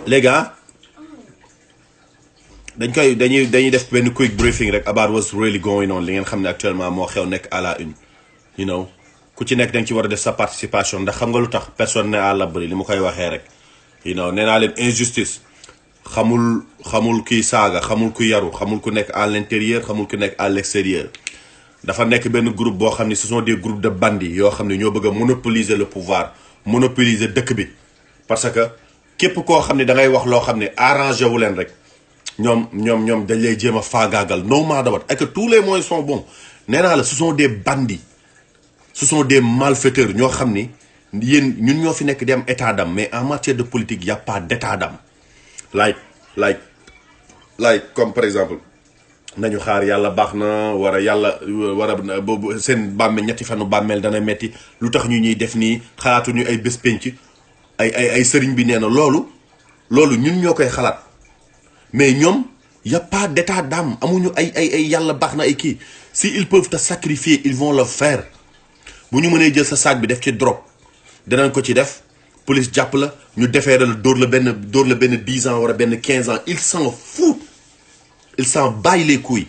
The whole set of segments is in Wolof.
les gars dañuy def benn quick briefing rek about what's really going on li ngeen xam ne actuellement moo xew nekk à la une you know ku ci nekk da nga ci war a def sa participation ndax xam nga lu tax personne n'est à l'abri li ma koy waxee rek you know nee naa leen injustice xamul kuy saaga xamul ku yaru xamul ku nekk à l'intérieur xamul ku nekk à l'extérieur dafa nekk benn groupe boo xam ne ce sont des groupes de bandits yoo xam ne ñoo bëgg a monopoliser le pouvoir monopoliser dëkk bi parce que képp koo xam ne da ngay wax loo xam ne arrangé wu leen rek ñoom dañ lay jéem a faagaagal no matter what et que tous les moyens sont bons nee naa la ce sont des bandits ce sont des malfaiteurs ñoo xam ni yéen ñun ñoo fi nekk di am état d'âme mais en matière de politique y a pas d'état d'âme like comme par exemple nañu xaar yàlla baax na war a boobu seen bàmmeel ñetti fanu bàmmeel dana metti lu tax ñu ñuy def nii xalaatuñu ay bés penc ay sëriñ bi nee na loolu ñun ñoo koy xalaat mais ñoom y a pas d'état d'âme amuñu ay yàlla baax na ay kii si ils peuvent te sacrifier ils vont le faire bu ñu mënee jël sa sac bi def ci drogue danañ ko ci def police jàpp la ñu defeere la dóor la benn 10 ans wala benn 15 ans ils s'en foutent ils s'en battent les couilles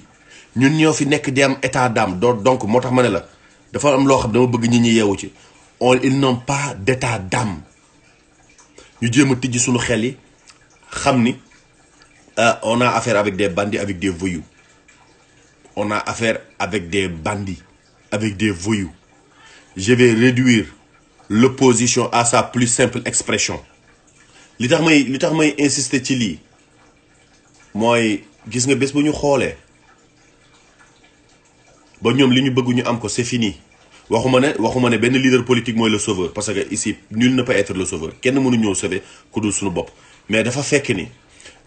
ñun ñoo fi nekk di am état d'âme donc moo tax ma ne la dafa am loo xam dama bëgg ñi ñi yeewu ci ils n'ont pas d'état d'âme ñu jéem a tijji suñu xel yi xam ni on a affaire avec des bandits avec des voyous on a affaire avec des bandits avec des voyous je vais réduire l'opposition à sa plus simple expression li tax may insister ci lii mooy gis nga bés bu ñu xoolee ba ñoom li ñu bëgg ñu am ko c'est fini waxuma ne benn leader politique mooy le sauveur parce que ici nul ne peut être le sauveur kenn mënu ñëw sauver ku dul suñu bopp mais dafa fekk ni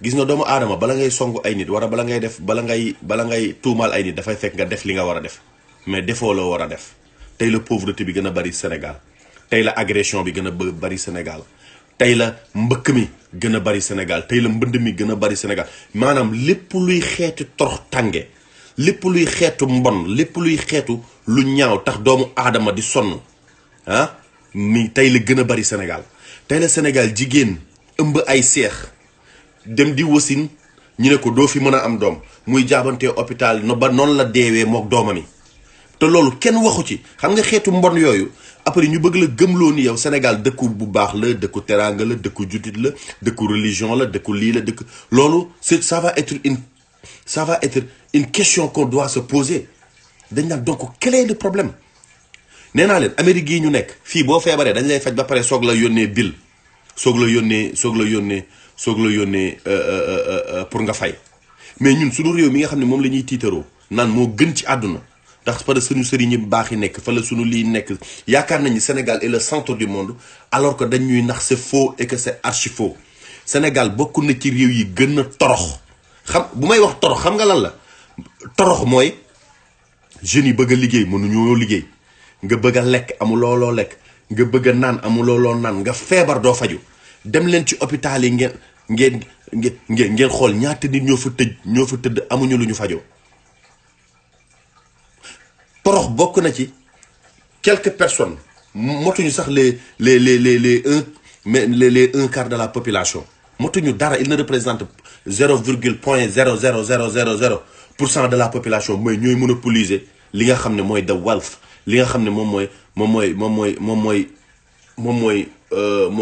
gis nga doomu aadama bala ngay songu ay nit wala bala ngay tuumaal ay nit dafay fekk nga def li nga war a def mais defoo loo war a def tey la pauvreté bi gën a bari Sénégal tey la agression bi gën a bari Sénégal tey la mbëkk mi gën a bari Sénégal tey la mbënd mi gën a bari Sénégal maanaam lépp luy xeetu torox tànge lépp luy xeetu mbon lépp luy xeetu lu ñaaw tax doomu aadama di sonn mi tey la gën a bari Sénégal tey la Sénégal jigéen ëmb ay seex dem di wasin ñu ne ko doo fi mën a am doom muy jaabantee hôpital ba noonu la deewee mook doomam yi te loolu kenn waxu ci xam nga xeetu mbon yooyu après ñu bëgg la gëmloo ni yow Sénégal dëkku bu baax la dëkku teraanga la dëkku jutit la dëkku religion la dëkku lii la dëkk loolu ça va être une question qu'on doit se poser dañ naan donc quel est le problème nee naa leen Amérique gii ñu nekk fii boo feebaree dañ lay faj ba pare soog la yónnee bill soog la yónnee pour nga fay mais ñun suñu réew mi nga xam ne moom la ñuy tiitaroo naan moo gën ci àdduna ndax parce que suñu sëriñ yi baax yi nekk fa la suñu lii nekk yaakaar nañu Sénégal est le centre du monde alors que dañuy nax c'est faux et que c'est archi faux Sénégal bokk na ci réew yi gën a torox bu may wax torox xam nga lan la torox mooy jeunes yi bëgg a liggéey mënuñoo liggéey nga bëgg a lekk amuloo loo lekk nga bëgg a naan amuloo loo naan nga feebar doo faju dem leen ci hôpital yi ngeen xool ñaata nit ñoo fa tëdd amuñu lu ñu fajoo torox bokk na ci quelques personnes motuñu sax les un quart de la population motuñu dara il ne représente 0,00000% de la population mooy ñooy monopoliser li nga xam ne mooy the wealth li nga xam ne moom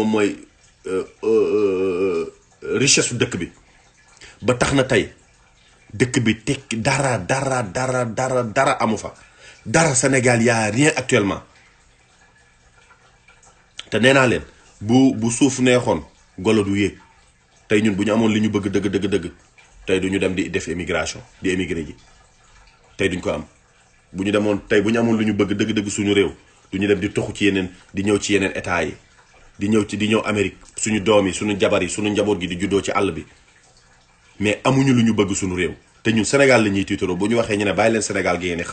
mooy richesse su dëkk bi ba tax na tey dëkk bi tekki dara amu fa dara Sénégal y a rien actuellement te nee naa leen bu suuf neexoon golo du yéeg tey ñun bu ñu amoon li ñu bëgg dëgg tey du ñu dem di def émigration di émigré ji tey duñ ko am bu ñu amoon lu ñu bëgg dëgg suñu réew du ñu dem di toxu ci yeneen di ñëw ci yeneen état yi di ñëw Amérique suñu doom yi suñu jabar yi suñu njaboot gi di juddoo ci àll bi mais amuñu lu ñu bëgg suñu réew te ñun Sénégal la ñuy tiitaroo bu ñu waxee ñu ne bàyyi leen Sénégal gi ngeen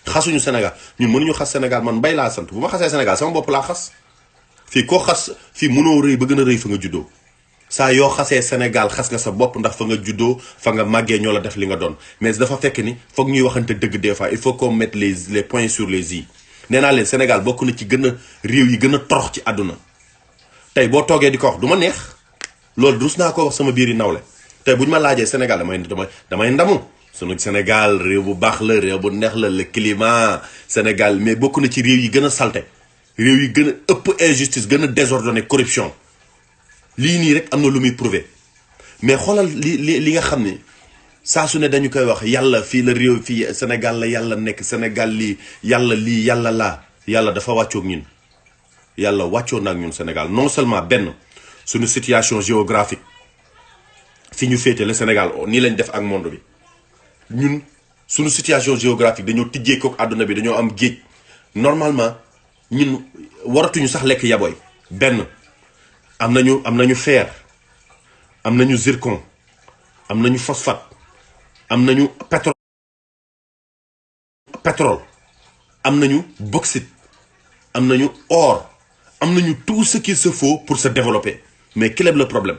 xasuñu Sénégal ñun mënuñu xas Sénégal man Mbaye laa sant bu ma xasee Sénégal sama bopp laa xas fii koo xas fii mënoo rëy ba gën a rëy fa nga juddoo saa yoo xasee Sénégal xas nga sa bopp ndax fa nga juddoo fa nga màggee ñoo la def li nga doon mais dafa fekk ni foog ñuy waxante dëgg des fois il faut qu'on mette les points sur les i nee naa leen Sénégal bokk na ci gën a réew yi gën a torox ci àdduna tey boo toogee di ko wax du ma neex loolu rus naa ko wax sama biir yi nawle tey bu ñu ma laajee Sénégal damay ndamu sunu Sénégal réew bu baax la réew bu neex la le climat Sénégal mais bokk na ci réew yi gën a salte réew yi gën a ëpp injustice gën a désordonné corruption lii nii rek am na lu muy prouvé mais xoolal li nga xam ne saa su ne dañu koy wax yàlla fii la réew fii Sénégal la yàlla nekk Sénégal lii yàlla laa yàlla dafa wàccoog ñun yàlla wàccoo naag ñun Sénégal non seulement benn suñu situation géographique fi ñu féete le Sénégal nii lañ def ak monde bi ñun suñu situation géographique dañoo tijjee kook àdduna bi dañoo am géej normalement ñun waratuñu sax lekk yaboy benn am nañu fer am nañu zircon am nañu phosphate am nañu pétrole am nañu bauxite am nañu or am nañu tout ce qu'il se faut pour se développer mais quel est le problème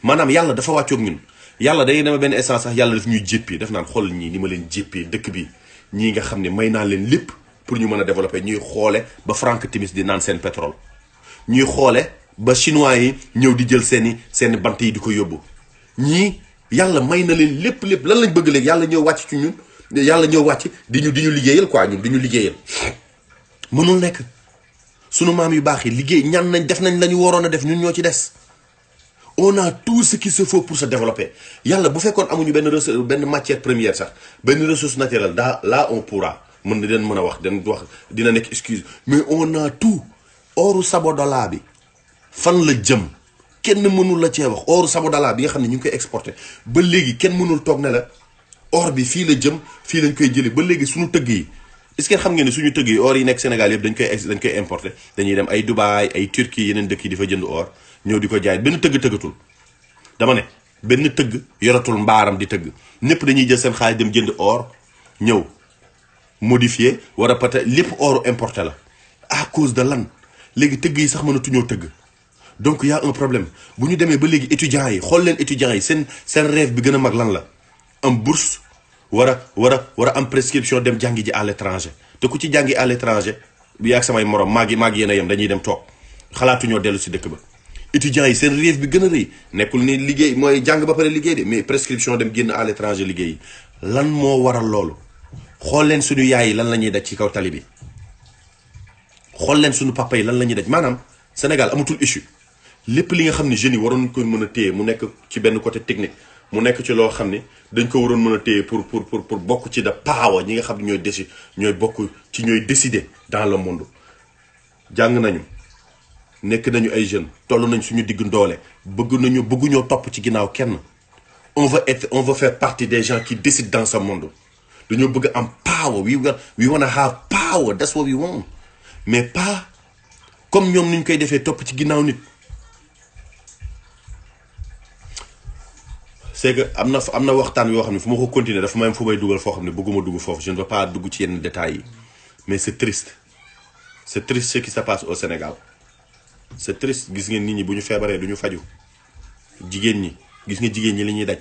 maanaam yàlla dafa wàccoog ñun yàlla day dema benn essence sax yàlla daf ñuy jéppee daf naan xool ñii ni ma leen jéppee dëkk bi ñii nga xam ne may naa leen lépp pour ñu mën a développer ñuy xoole ba Frank Timis di naan seen pétrole ñuy xoole ba chinois yi ñëw di jël seeni bant yi di ko yóbbu ñii yàlla may na leen lépp lan lañ bëgg léegi yàlla ñëw wàcc ci ñun yàlla ñëw wàcc di ñu liggéeyal quoi ñun di ñu liggéeyal mënul nekk sunu maam yu baax yi liggéey ñan nañ def nañ la ñu waroon a def ñun ñoo ci des on a tout ce qu'il se faut pour se développer yàlla bu fekkoon amuñu benn matière première sax benn ressource naturelle là on pourra mën na den mën a wax dina nekk excuse mais on a tout oru Sabodala bi fan la jëm kenn mënul la cee wax oru Sabodala bi nga xam ne ñu ngi koy exporté ba léegi kenn mënul toog ne la or bi fii la jëm fii lañ koy jëlee ba léegi suñu tëgg yi est-ce que xam ngeen ne suñu tëgg yi or yi nekk Sénégal yëpp dañ koy importé dañuy dem ay Dubaï ay Turquie yeneen dëkk yi di fa jënd or ñëw di ko jaay benn tëgg tëggatul dama ne benn tëgg yoratul mbaaram di tëgg ñëpp dañuy jël seen xaalis dem jënd or ñëw modifié war a peut-être lépp oru importé la à cause de lan léegi tëgg yi sax mënatuñoo tëgg donc y a un problème bu ñu demee ba léegi étudiants yi xool leen étudiants yi seen rêve bi gën a mag lan la am bourse war a am prescription dem jàngi ji à l'étranger te ku ci jàngi à l'étranger bi ak samay morom maa ngi yéen a yem dañuy dem toog xalaatuñoo dellu si dëkk ba étudiants yi seen rêve bi gën a rëy nekkul ni liggéey mooy jàng ba pare liggéey de mais prescription dem génn à l'étranger liggéey yi lan moo waral loolu xool leen suñu yaay yi lan la ñuy daj ci kaw tali bi xool leen suñu papa yi lan la ñuy daj maanaam Sénégal amatul issue lépp li nga xam ne jeunes yi waroon ko mën a téye mu nekk ci benn côté technique mu nekk ci loo xam ne dañ ko waroon mën a téye pour bokk ci da power ñi nga xam ne ñooy bokk ci ñooy décider dans le monde jàng nañu nekk nañu ay jeunes toll nañ suñu digg ndoole bëgguñoo topp ci ginnaaw kenn on veut faire partie des gens qui décident dans ce monde dañoo bëgg am power we wanna have power that's what we want mais pas comme ñoom ni ñu koy defee topp ci ginnaaw nit. c'est que am na waxtaan yoo xam ne fu ma ko continuer dafa may fu may dugal foo xam ne bëgguma dugg foofu je ne veux pas dugg ci yenn détails yi mais c'est triste ce qui se passe au Sénégal c'est triste gis ngeen nit ñi bu ñu feebaree du ñu faju jigéen ñi gis nga jigéen ñi li ñuy daj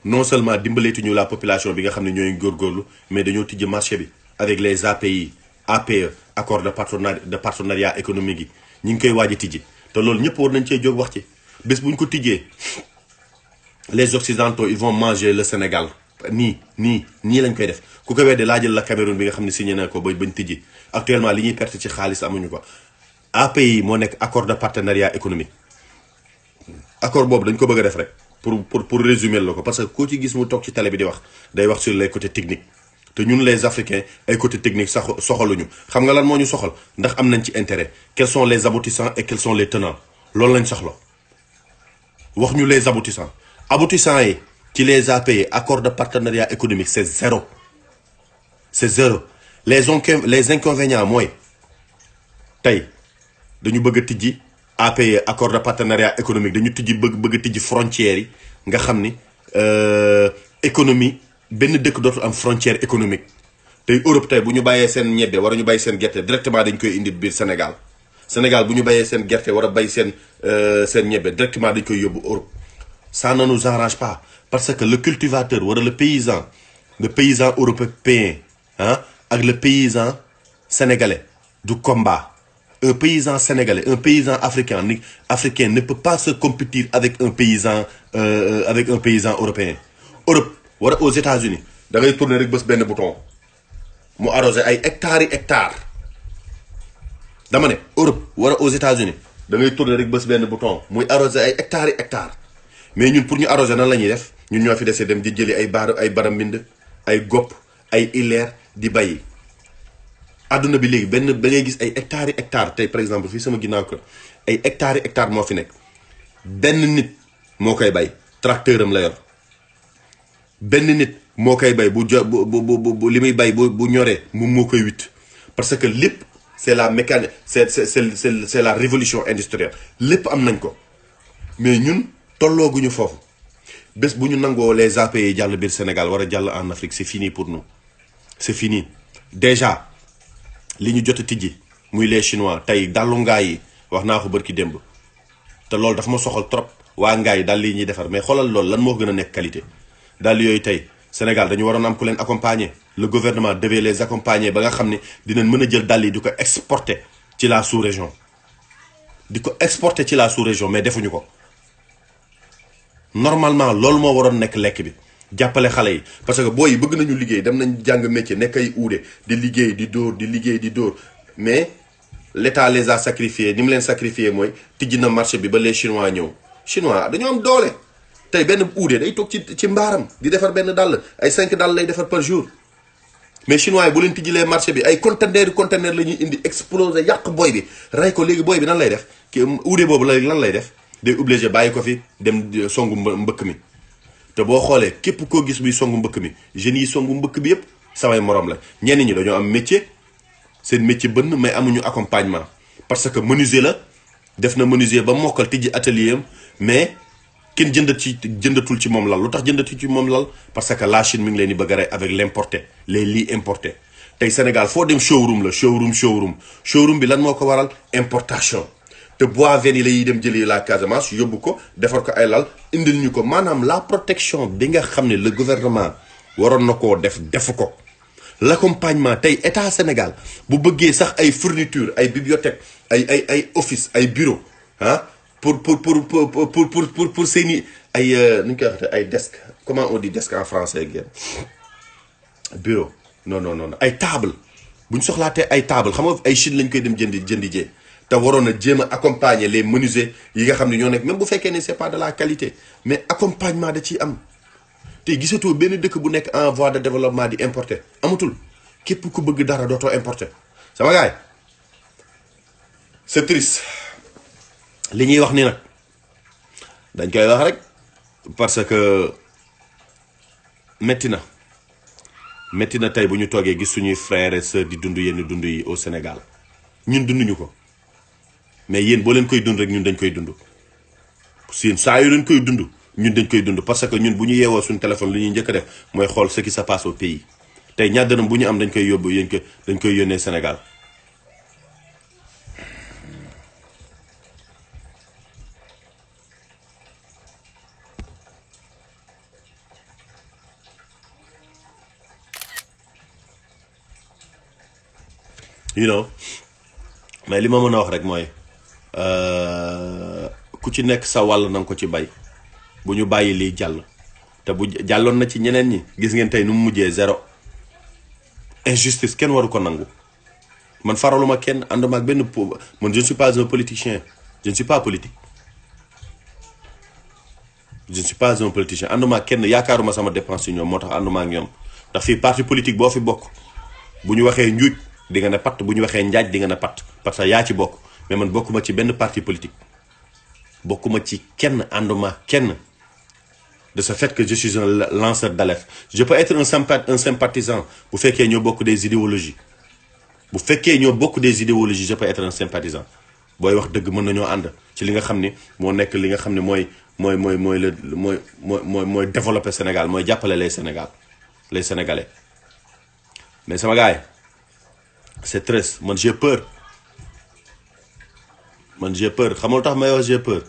non seulement dimbaleetuñu la population bi nga xam ne ñooy góorgóorlu mais dañoo tijji marché bi avec les API APE accord de partenariat économique yi ñu ngi koy waaj a tijji te loolu ñëpp war nañ cee jóg wax ci bés bu ñu ko tijjee les occidentaux ils vont manger le Sénégal nii lañ koy def ku ko wedde laa jël la Cameroun bi nga xam ne signé na ko bañ tijji actuellement li ñuy perte ci xaalis amuñu ko API moo nekk accord de partenariat économique accord boobu dañ ko bëgg a def rek pour résumer la ko parce que koo ci gis mu toog ci télé bi di wax day wax sur les côtés techniques te ñun les Africains ay côté technique sax soxaluñu xam nga lan moo ñu soxal ndax am nañ ci intérêt quels sont les aboutissants et quels sont les tenants loolu lañ soxla wax ñu les aboutissants yi ci les API accords de partenariat économique c'est zéro les inconvénients mooy tey dañu bëgg a tijji API accord de partenariat économique dañu bëgg a tijji frontières yi nga xam ni économie benn dëkk dootul am frontière économique tey Europe tey bu ñu bàyyee seen ñebbe war ñu bàyyi seen gerte directement dañ koy indi biir Sénégal bu ñu bàyyee seen gerte war a bay seen ñebbe directement dañ koy yóbbu Europe ça ne nous arrange pas parce que le cultivateur wala le paysan européen ak le paysan sénégalais du combat Un paysan sénégalais, un paysan africain ne peut pas se compétir avec un paysan européen. Europe wala aux États-Unis da ngay tourner rek bés benn bouton mu arroser ay hectares dama ne Europe wala aux États-Unis da ngay tourner rek bés benn bouton muy arroser ay hectares mais ñun pour ñu arroser nan la ñuy def ñun ñoo fi desee dem di jëli ay baram mbind ay gopp ay ileer di bàyyi. àdduna bi léegi benn da ngay gis ay hectares tey par exemple fii sama ginnaaw ko ay hectares moo fi nekk benn nit moo koy bay tracteur am la yor benn nit moo koy bay bu li muy bay bu ñoree moom moo koy witt parce que lépp c'est la mécanique c'est la révolution industrielle lépp am nañ ko mais ñun tollooguñu foofu bés bu ñu nangoo les API jàll biir Sénégal war a jàll en Afrique c'est fini pour nous c'est fini déjà. li ñu jot a tijji muy les chinois tey dallu ngaay yi wax naa ko bërki démb te loolu dafa ma soxal trop waa ngaay dal yi ñuy defar mais xoolal loolu lan moo gën a nekk qualité dal yooyu tey Sénégal dañu waroon am ku leen accompagner le gouvernement devait les accompagner ba nga xam ne dinañ mën a jël dal yi di ko exporter ci la sous-région mais defuñu ko normalement loolu moo waroon nekk lekk bi jàppale xale yi parce que booy yi bëgg nañu liggéey dem nañ jàng métier nekk ay uude di liggéey di dóor mais l'État les a sacrifiés ni mu leen sacrifié mooy tijji na marché bi ba les chinois ñëw chinois dañoo am doole tey benn uude day toog ci mbaaram di defar benn dàll ay 5 dàll lay defar par jour mais chinois yi bu leen tijjilee marché bi ay conteneur la ñuy indi exploser yàq booy bi rey ko léegi booy bi nan lay def ki uude boobu lan lay def day obligé bàyyi ko fi dem songu mbëkk mi te boo xoolee képp koo gis buy songu mbëkk mi jeunes yi songu mbëkk bi yëpp samay morom la ñenn ñi dañoo am métier seen métier bënn mais amuñu accompagnement parce que menuisier la def na menuisier ba mokkal tijji atelier am mais kenn jëndatul ci moom lal lu tax jëndatul ci moom lal parce que la Chine mi ngi leen di bëgg a rey avec l'importé les lits importés tey Sénégal foo dem showroom la showroom bi lan moo ko waral importation te bois vent yi la yiy dem jëli la Casamance yóbbu ko defar ko ay lal indil ñu ko maanaam la protection bi nga xam ne le gouvernement waroon na koo def ko l'accompagnement tey état Sénégal bu bëggee sax ay fourniture ay bibliothèque ay office ay bureau ah pour seeni ay nu ñu koy waxee ay desk comment on dit desk en français ak bureau non ay table bu ñu soxlaatee ay table xam nga ay Chine lañ koy dem jëndi jee te waroon a jéem a accompagner les menuisiers yi nga xam ne ñoo nekk même bu fekkee ne c'est pas de la qualité mais accompagnement da ciy am tey gisatoo benn dëkk bu nekk en voie de développement di importer amatul képp ku bëgg dara dootoo importer sama gaay c'est triste li ñuy wax ni nag dañ koy wax rek parce que métti na tey bu ñu toogee gis suñuy frères et sœurs di dund yenn dund yi au Sénégal ñun dunduñu ko mais yéen boo leen koy dund rek ñun dañ koy dund si saa yu leen koy dund ñun dañ koy dund parce que ñun bu ñu yeewoo suñu téléphone lu ñuy njëkk a def mooy xool ce qui se passe au pays tey ñaar dërëm bu ñu am dañ koy yóbbu dañ koy yónnee Sénégal. mais li ma mën a wax rek mooy ku ci nekk sa wàll na nga ko ci bay bu ñu bàyyi lii jàll te bu jàlloon na ci ñeneen ñi gis ngeen tey nu mu mujjee zéro injustice kenn waru ko nangu man faraluma kenn ànduma ak benn man je ne suis pas un politicien je ne suis pas politique je ne suis pas un politicien ànduma ak kenn yaakaaruma sama dépense yi ñoom moo tax ànduma ak ñoom ndax fii parti politique boo fi bokk bu ñu waxee njuuj di nga ne patt bu ñu waxee njaaj di nga ne patt parce que yaa ci bokk mais man bokkuma ci benn parti politique bokkuma ci kenn ànduma kenn de ce fait que je suis un lanceur d'alerte je peux être un sympathisant bu fekkee ñoo bokk des idéologies je peux être un sympathisant booy wax dëgg mën nañoo ànd ci li nga xam ni moo nekk li nga xam ne mooy développer Sénégal mooy jàppale les Sénégalais mais sama gars yi c'est triste man j'ai peur xam nga lu tax may wax j'ai peur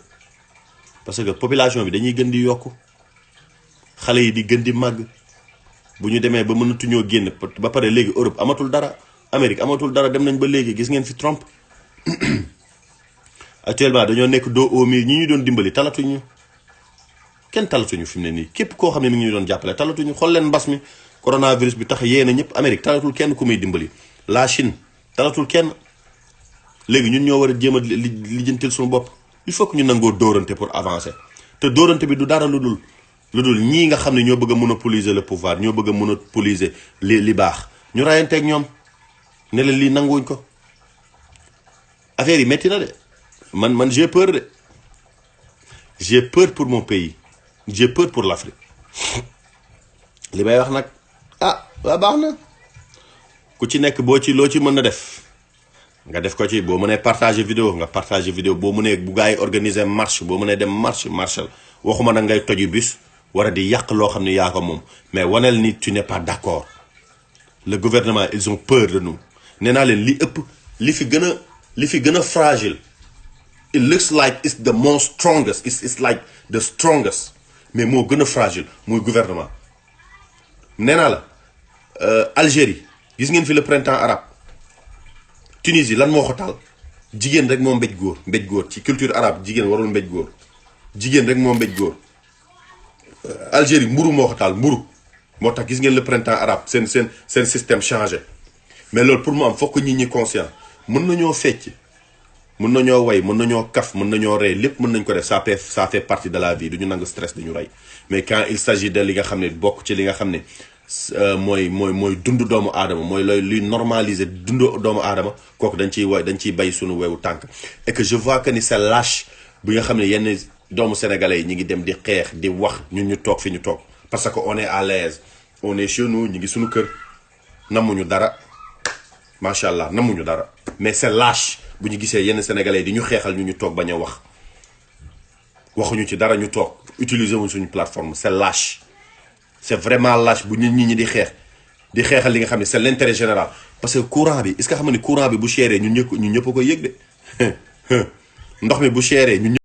parce que population bi dañuy gën di yokku xale yi di gën di màgg bu ñu demee ba mënatuñoo génn ba pare léegi Europe amatul dara Amérique amatul dara dem nañ ba léegi gis ngeen fi Trump actuellement dañoo nekk dos au mur ñi ñu doon dimbali talatuñu kenn talatuñu fi mu ne nii képp koo xam ne mi ngi ñu doon jàppale talatuñu xool leen mbas mi coronavirus bi tax yee na ñëpp Amérique talatul kenn ku muy dimbali la Chine talatul kenn léegi ñun ñoo war a jéem a lijjantil suñu bopp il faut que ñu nangoo dóorante pour avancer te dóorante bi du dara lu dul ñii nga xam ne ñoo bëgg a monopoliser le pouvoir ñoo bëgg a monopoliser li baax ñu rayanteeg ñoom ne leen lii nanguwuñ ko affaire yi métti na de man j'ai peur de j'ai peur pour mon pays j'ai peur pour l'Afrique li may wax nag waa baax na ku ci nekk boo ci loo ci mën na def nga def ko ci boo mënee partager vidéo nga partager vidéo boo mënee bu gars yi organiser marche boo mënee dem marche waxuma nag ngay toju bus war a di yàq loo xam ne yaa ko moom mais waneel ni tu n'es pas d'accord le gouvernement ils ont peur de nous nee naa leen li ëpp li fi gën a fragile it looks like it's the most strongest it's like the strongest mais moo gën a fragile muy gouvernement nee naa la Algérie gis ngeen fi le printemps arabe Tunisie lan moo ko taal jigéen rek moo mbéj góor ci culture arabe jigéen warul mbéj góor jigéen rek moo mbéj góor Algérie mburu moo ko taal mburu moo tax gis ngeen le printemps arabe seen système changé mais loolu pour mu am foog nit ñi conscient mën nañoo fecc mën nañoo way mën nañoo kaf mën nañoo rey lépp mën nañ ko def ça fait partie de la vie du ñu nangu stress dañu rey mais quand il s'agit de li nga xam ne bokk ci li nga xam ne mooy dund doomu aadama mooy luy normaliser dund doomu aadama kooku dañ ciy bay suñu wewu tànk et que je vois que ni c'est lâche bi nga xam ne yenn doomu sénégalais yi ñi ngi dem di xeex di wax ñun ñu toog fi ñu toog parce que on est à l'aise on est chez nous ñi ngi suñu kër namuñu dara macha allah namuñu dara mais c'est lâche bu ñu gisee yenn sénégalais di ñu xeexal ñu toog bañ a waxuñu ci dara ñu toog utiliser wuñ suñu plateforme c'est lâche c'est vraiment lâche bu nit ñi di xeexal li nga xam ne c'est l'intérêt général parce que courant bi est-ce que xam nga ni courant bi bu chéré ñun ñëpp ko yëg de ndox mi bu chéré ñun